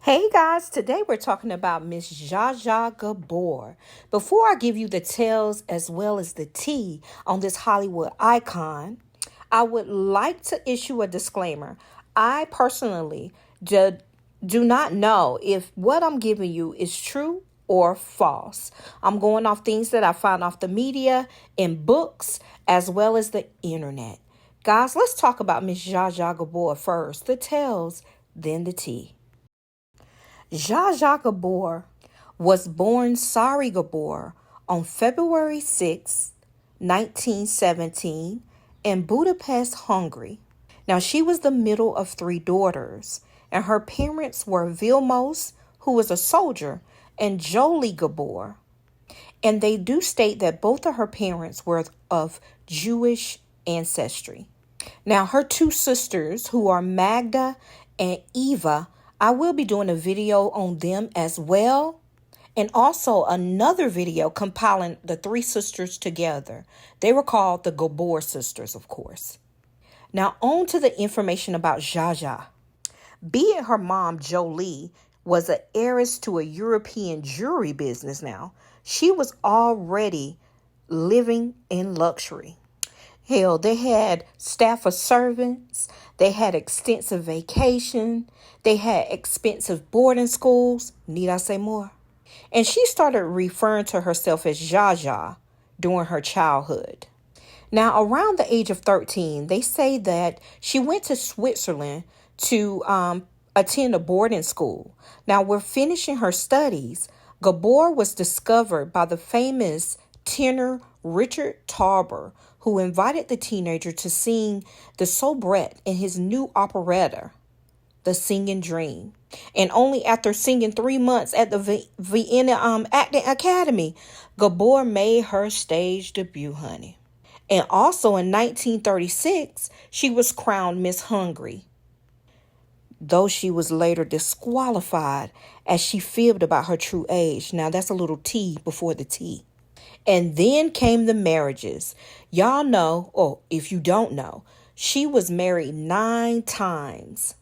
Hey guys, today we're talking about Miss Zsa Zsa Gabor. Before I give you the tales as well as the tea on this Hollywood icon, I would like to issue a disclaimer. I personally do not know if what I'm giving you is true or false. I'm going off things that I found off the media, in books, as well as the internet. Guys, let's talk about Miss Zsa Zsa Gabor first. The tales, then the tea. Zsa Zsa Gabor was born Sari Gabor on February 6, 1917, in Budapest, Hungary. Now, she was the middle of three daughters, and her parents were Vilmos, who was a soldier, and Jolie Gabor. And they do state that both of her parents were of Jewish ancestry. Now, her two sisters, who are Magda and Eva, I will be doing a video on them as well. And also another video compiling the three sisters together. They were called the Gabor sisters, of course. Now, on to the information about Zsa Zsa. Be it her mom, Jolie, was an heiress to a European jewelry business now. She was already living in luxury. Hell, they had staff of servants. They had extensive vacation. They had expensive boarding schools. Need I say more? And she started referring to herself as Zsa Zsa during her childhood. Now, around the age of 13, they say that she went to Switzerland to attend a boarding school. Now, we're finishing her studies. Gabor was discovered by the famous tenor Richard Tauber, who invited the teenager to sing the soubrette in his new operetta, The Singing Dream. And only after singing 3 months at the Vienna Acting Academy, Gabor made her stage debut, honey. And also in 1936, she was crowned Miss Hungary, though she was later disqualified as she fibbed about her true age. Now, that's a little tea before the tea. And then came the marriages. Y'all know, or if you don't know, she was married 9 times.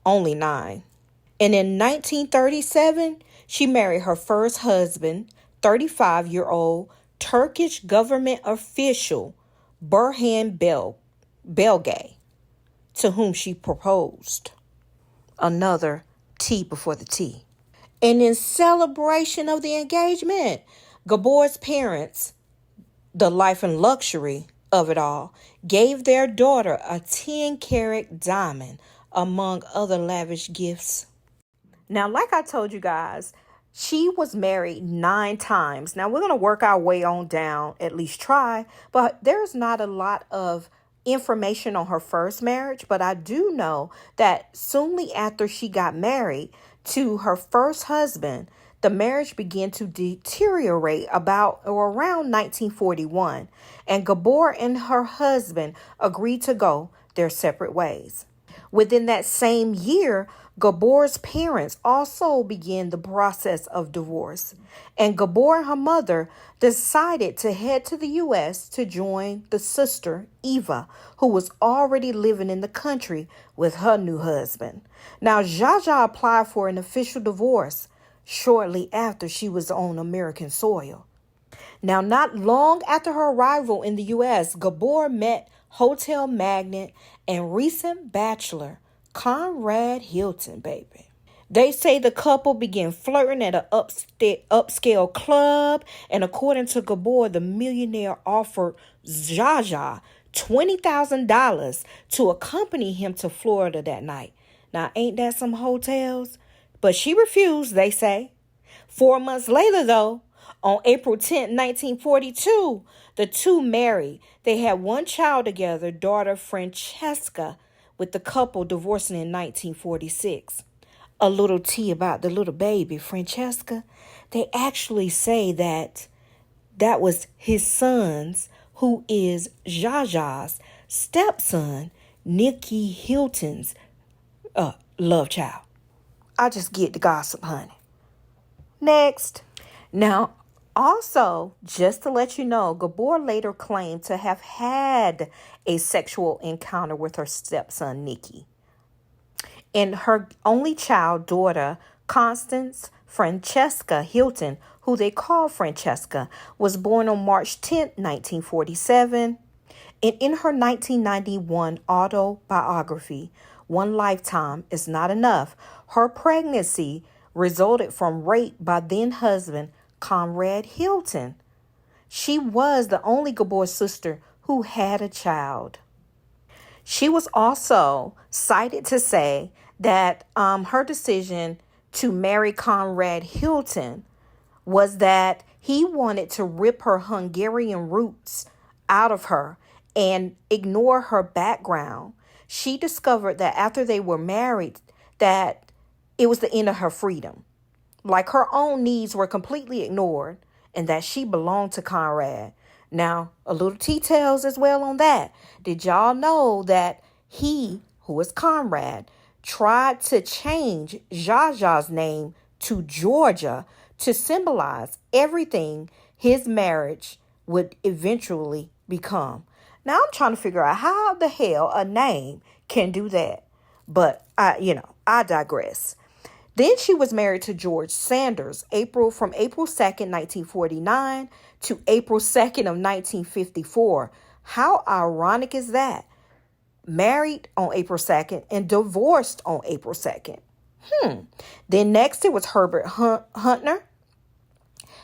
Only 9. And in 1937, she married her first husband, 35-year-old Turkish government official Burhan Belgay, to whom she proposed. Another tea before the tea. And in celebration of the engagement, Gabor's parents, the life and luxury of it all, gave their daughter a 10-carat diamond, among other lavish gifts. Now, like I told you guys, she was married 9 times. Now, we're going to work our way on down, at least try, but there's not a lot of information on her first marriage, but I do know that soonly after she got married to her first husband, the marriage began to deteriorate about or around 1941, and Gabor and her husband agreed to go their separate ways. Within that same year, Gabor's parents also began the process of divorce, and Gabor and her mother decided to head to the U.S. to join the sister, Eva, who was already living in the country with her new husband. Now, Zsa Zsa applied for an official divorce shortly after she was on American soil. Now, not long after her arrival in the U.S., Gabor met hotel magnate and recent bachelor Conrad Hilton, baby. They say the couple began flirting at an upscale club, and according to Gabor, the millionaire offered Zsa Zsa $20,000 to accompany him to Florida that night. Now, ain't that some hotels? But she refused, they say. 4 months later, though, on April 10, 1942, the two married. They had one child together, daughter Francesca, with the couple divorcing in 1946. A little tea about the little baby, Francesca. They actually say that was his son's, who is Zsa Zsa's stepson, Nicky Hilton's love child. I just get the gossip, honey. Next. Now, also, just to let you know, Gabor later claimed to have had a sexual encounter with her stepson, Nicky. And her only child, daughter, Constance Francesca Hilton, who they call Francesca, was born on March 10, 1947. And in her 1991 autobiography, One Lifetime is Not Enough, her pregnancy resulted from rape by then-husband Conrad Hilton. She was the only Gabor sister who had a child. She was also cited to say that her decision to marry Conrad Hilton was that he wanted to rip her Hungarian roots out of her and ignore her background. She discovered that after they were married, that it was the end of her freedom. Like her own needs were completely ignored and that she belonged to Conrad. Now, a little details as well on that. Did y'all know that he, who is Conrad, tried to change Zsa name to Georgia to symbolize everything his marriage would eventually become? Now, I'm trying to figure out how the hell a name can do that. But I digress. Then she was married to George Sanders, from April 2nd, 1949 to April 2nd of 1954. How ironic is that? Married on April 2nd and divorced on April 2nd. Then next it was Herbert Huntner.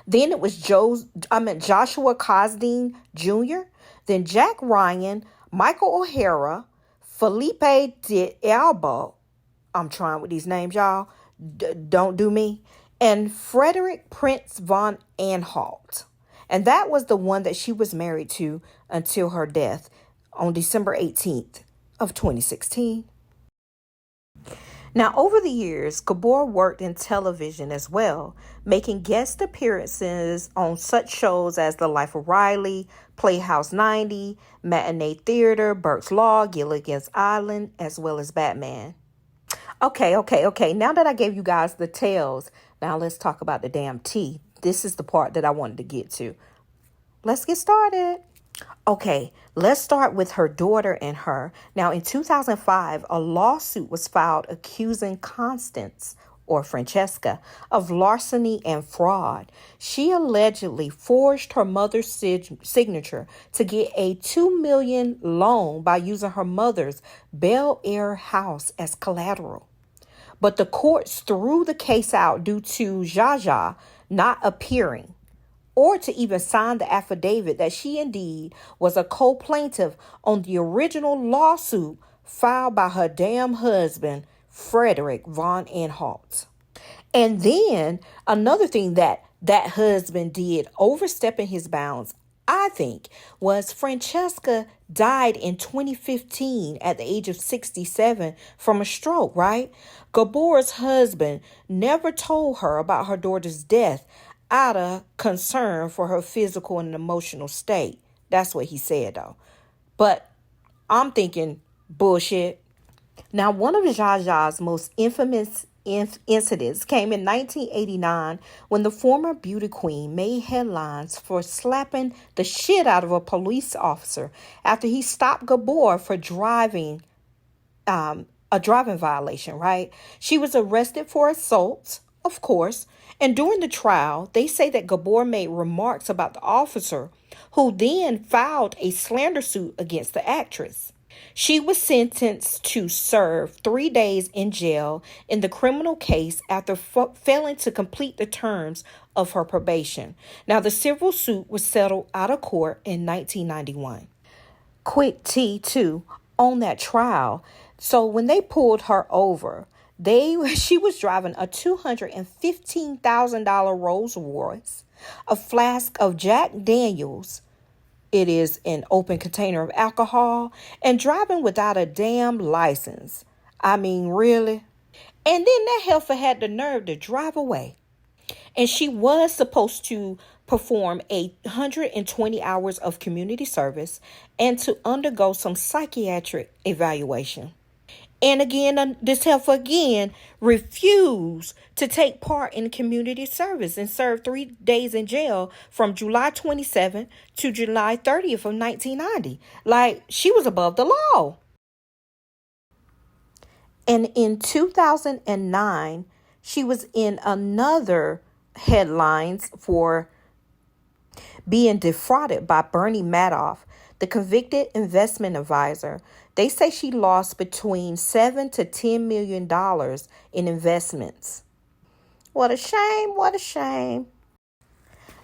Then it was Joshua Cosden Jr. Then Jack Ryan, Michael O'Hara, Felipe de Alba. I'm trying with these names, y'all. Don't do me. And Frederick Prince von Anhalt. And that was the one that she was married to until her death on December 18th of 2016. Now, over the years, Gabor worked in television as well, making guest appearances on such shows as The Life of Riley, Playhouse 90, Matinee Theater, Burke's Law, Gilligan's Island, as well as Batman. Okay. Now that I gave you guys the tales, now let's talk about the damn tea. This is the part that I wanted to get to. Let's get started. Okay, let's start with her daughter and her. Now, in 2005, a lawsuit was filed accusing Constance, or Francesca, of larceny and fraud. She allegedly forged her mother's signature to get a $2 million loan by using her mother's Bel Air house as collateral. But the courts threw the case out due to Zsa not appearing or to even sign the affidavit that she indeed was a co-plaintiff on the original lawsuit filed by her damn husband, Frederick von Anhalt. And then another thing that husband did, overstepping his bounds, I think, was Francesca died in 2015 at the age of 67 from a stroke, right? Gabor's husband never told her about her daughter's death out of concern for her physical and emotional state. That's what he said, though. But I'm thinking bullshit. Now, one of Zsa's most infamous incidents came in 1989 when the former beauty queen made headlines for slapping the shit out of a police officer after he stopped Gabor for driving a driving violation, right? She was arrested for assault, of course, and during the trial, they say that Gabor made remarks about the officer, who then filed a slander suit against the actress. She was sentenced to serve 3 days in jail in the criminal case after failing to complete the terms of her probation. Now, the civil suit was settled out of court in 1991. Quick tea, too, on that trial. So when they pulled her over, she was driving a $215,000 Rolls Royce, a flask of Jack Daniels. It is an open container of alcohol, and driving without a damn license. I mean, really? And then that heifer had the nerve to drive away. And she was supposed to perform 120 hours of community service and to undergo some psychiatric evaluation. And again, this heifer again refused to take part in community service and served 3 days in jail from July 27th to July 30th of 1990. Like, she was above the law. And in 2009, She was in another headlines for being defrauded by Bernie Madoff, the convicted investment advisor. They say she lost between $7 to $10 million in investments. What a shame, what a shame.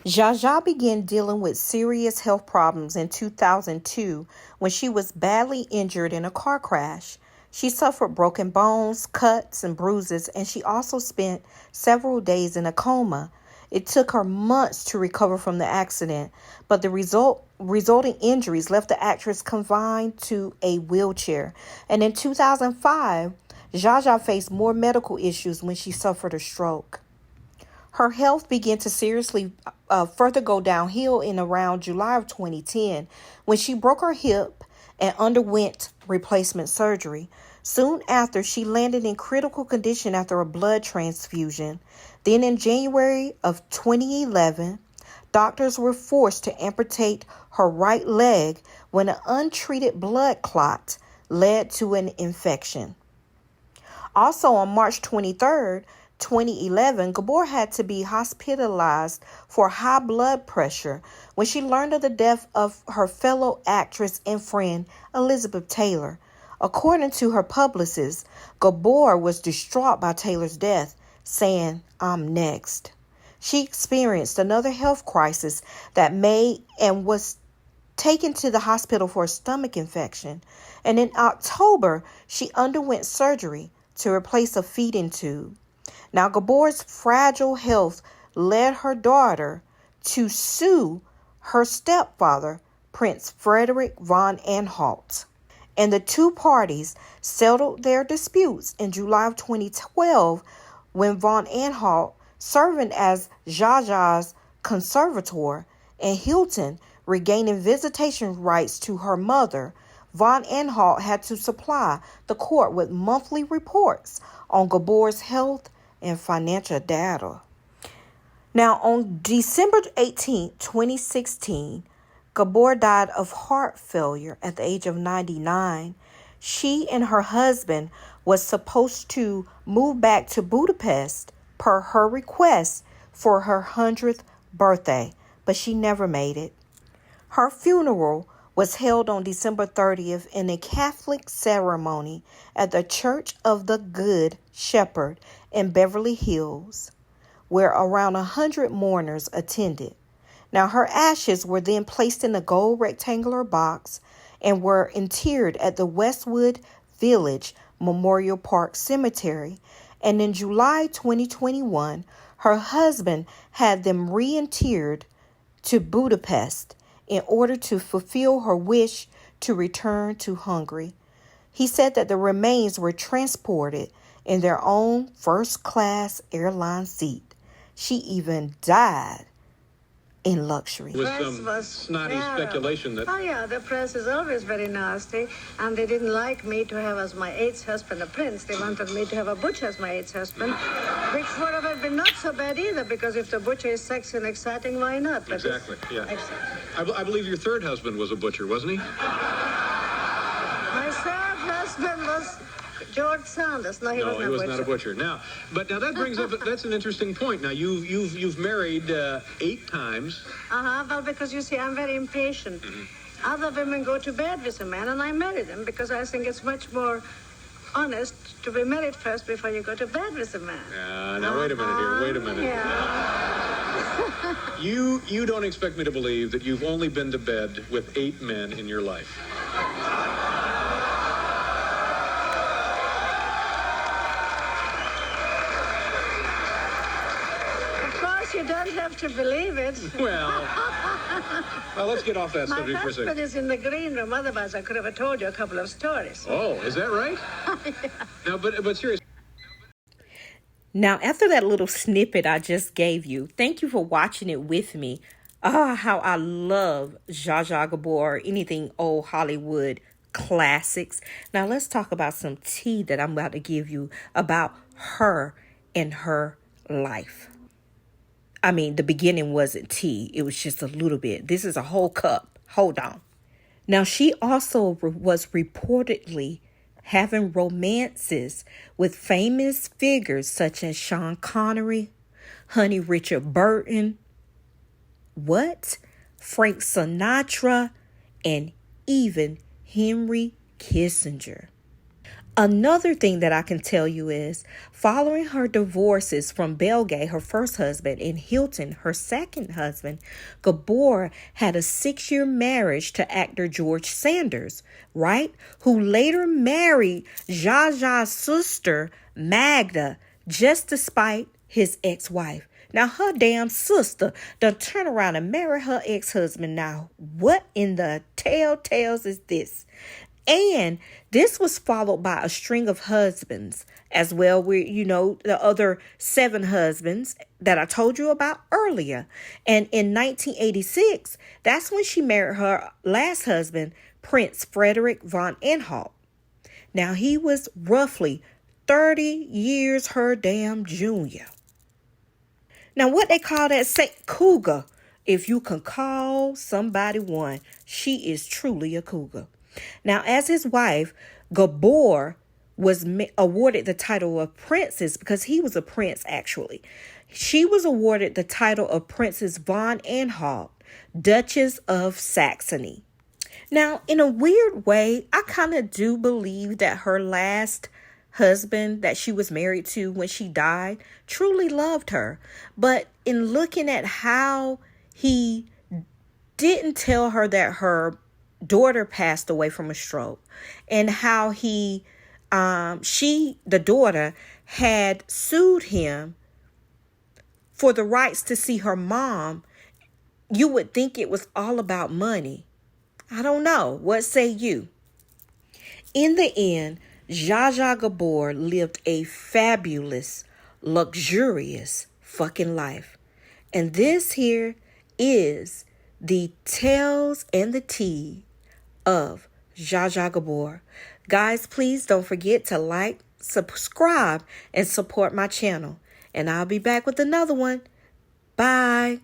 Zsa Zsa began dealing with serious health problems in 2002 when she was badly injured in a car crash. She suffered broken bones, cuts, and bruises, and she also spent several days in a coma. It took her months to recover from the accident, but the resulting injuries left the actress confined to a wheelchair. And in 2005, Zsa Zsa faced more medical issues when she suffered a stroke. Her health began to seriously further go downhill in around July of 2010 when she broke her hip and underwent replacement surgery. Soon after, she landed in critical condition after a blood transfusion. Then in January of 2011, doctors were forced to amputate her right leg when an untreated blood clot led to an infection. Also on March 23rd, 2011, Gabor had to be hospitalized for high blood pressure when she learned of the death of her fellow actress and friend, Elizabeth Taylor. According to her publicist, Gabor was distraught by Taylor's death, saying, "I'm next." She experienced another health crisis that made and was taken to the hospital for a stomach infection. And in October, she underwent surgery to replace a feeding tube. Now, Gabor's fragile health led her daughter to sue her stepfather, Prince Frederick von Anhalt. And the two parties settled their disputes in July of 2012 when von Anhalt, serving as Zsa Zsa's conservator, and Hilton regaining visitation rights to her mother, von Anhalt had to supply the court with monthly reports on Gabor's health and financial data. Now, on December 18, 2016, Gabor died of heart failure at the age of 99. She and her husband was supposed to move back to Budapest per her request for her 100th birthday, but she never made it. Her funeral was held on December 30th in a Catholic ceremony at the Church of the Good Shepherd in Beverly Hills, where around 100 mourners attended. Now, her ashes were then placed in a gold rectangular box and were interred at the Westwood Village Memorial Park Cemetery. And in July 2021, her husband had them reinterred to Budapest in order to fulfill her wish to return to Hungary. He said that the remains were transported in their own first-class airline seat. She even died in luxury. With some snotty speculation that... Oh, yeah, the press is always very nasty, and they didn't like me to have as my eighth husband a prince. They wanted me to have a butcher as my eighth husband, which would have been not so bad either, because if the butcher is sexy and exciting, why not? But exactly, yeah. I believe your third husband was a butcher, wasn't he? My third husband was George Sanders. No, he was not a butcher. Now that brings up, that's an interesting point. Now, you've married 8 times. Well, because you see, I'm very impatient. Other women go to bed with a man, and I marry them because I think it's much more honest to be married first before you go to bed with a man. Now, wait a minute here. Wait a minute. Yeah. You don't expect me to believe that you've only been to bed with 8 men in your life. You don't have to believe it. Well, let's get off that subject for a second. My husband is in the green room. Otherwise, I could have told you a couple of stories. Oh, is that right? Yeah. Now, but seriously. Now, after that little snippet I just gave you, thank you for watching it with me. How I love Zsa Zsa Gabor, anything old Hollywood classics. Now, let's talk about some tea that I'm about to give you about her and her life. I mean, the beginning wasn't tea. It was just a little bit. This is a whole cup. Hold on. Now, she also was reportedly having romances with famous figures such as Sean Connery, Honey Richard Burton, Frank Sinatra, and even Henry Kissinger. Another thing that I can tell you is, following her divorces from Belgay, her first husband, and Hilton, her second husband, Gabor had a 6-year marriage to actor George Sanders, right? Who later married Zsa Zsa's sister, Magda, just despite his ex-wife. Now, her damn sister done turn around and marry her ex-husband now. What in the telltales is this? And this was followed by a string of husbands as well. The other 7 husbands that I told you about earlier. And in 1986, that's when she married her last husband, Prince Frederick von Anhalt. Now, he was roughly 30 years her damn junior. Now, what they call that cougar, if you can call somebody one, she is truly a cougar. Now, as his wife, Gabor was awarded the title of princess because he was a prince, actually. She was awarded the title of Princess von Anhalt, Duchess of Saxony. Now, in a weird way, I kind of do believe that her last husband that she was married to when she died truly loved her. But in looking at how he didn't tell her that her daughter passed away from a stroke, and how the daughter had sued him for the rights to see her mom, you would think it was all about money. I don't know. What say you? In the end, Zsa Zsa Gabor lived a fabulous, luxurious fucking life. And this here is the tales and the tea of Zsa Zsa Gabor. Guys, please don't forget to like, subscribe, and support my channel. And I'll be back with another one. Bye.